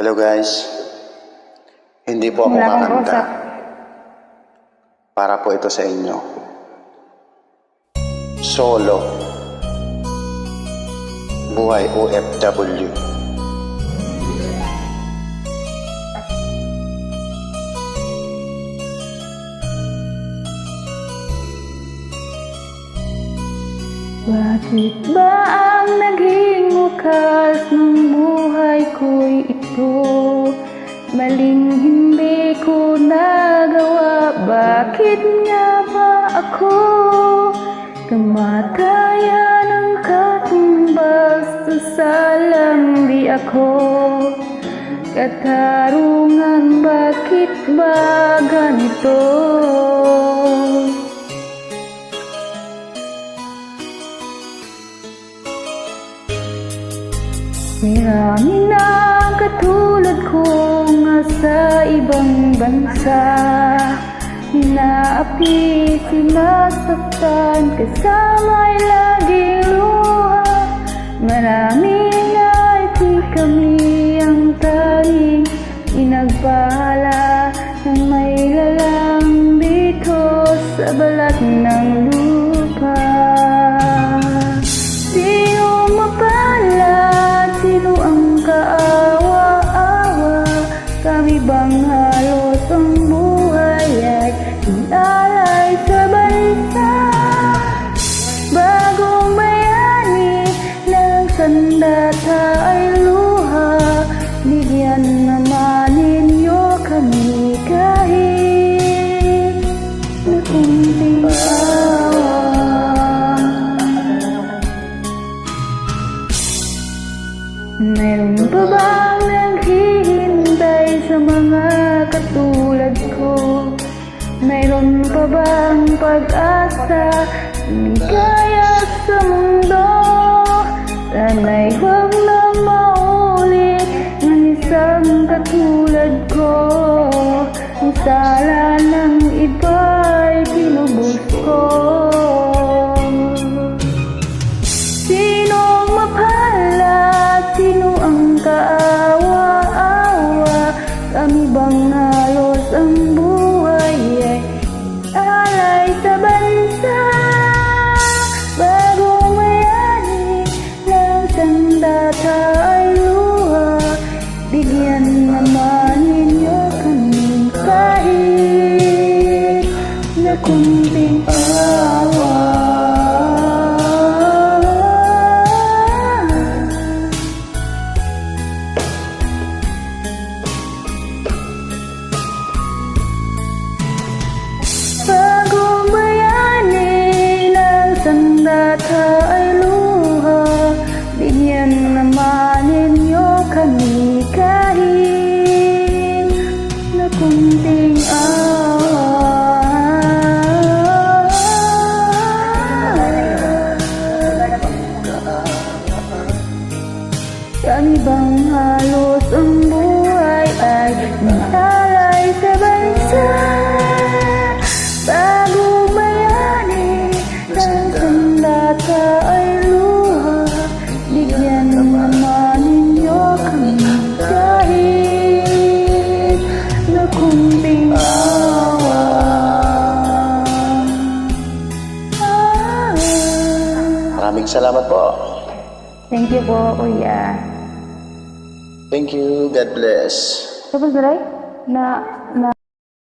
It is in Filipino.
Hello guys, hindi po ako Wala kang kakanta. kausap. Para po ito sa inyo. Solo. Buhay OFW. Bakit ba ang naging wakas ng buhay ko'y ito? Maling hindi ko nagawa, bakit nga ba ako kamatayan ng katumbas sa di ako? Katarungan, bakit ba ganito? Marami na katulad kong nasa ibang bansa, inaapi, sinasaktan, kasama'y laging luha. Marami na di kami ang tanging inagbahala ng may lalang dito sa balat ng lupa. Sino mapalad? Sino ang kaawa-awa? Kami bang halos ang buhay ay inalay sa bansa? Bagong bayani ng sandata ay luha, bigyan naman ninyo kami kahit na kunting awa. Meron pa bang naghihintay sa mga katulad ko? Meron pa bang pag-asa, ligaya sa mundo? Sana'y huwag na maulit ng isang katulad ko. Ang sala ng iba'y pinubos ko. Sinong mapalad? Sino ang kaawa-awa? Kami bang halos ang buhay ay alay sa bansa? Bagong mayani ng sandata ay luha, bigyan naman ninyo kami kahit na kunting awa. Bagong bayani ng sandata ay luha, bigyan naman ninyo kami kahit na kunting awa. Kami bang halos ang buhay ay inalay sa bansa? Bagong bayani ng sandata ay luha, bigyan naman ninyo kami kahit na kunting awa. Maraming salamat po. Thank you po, kuya. Thank you. God bless. Tapos na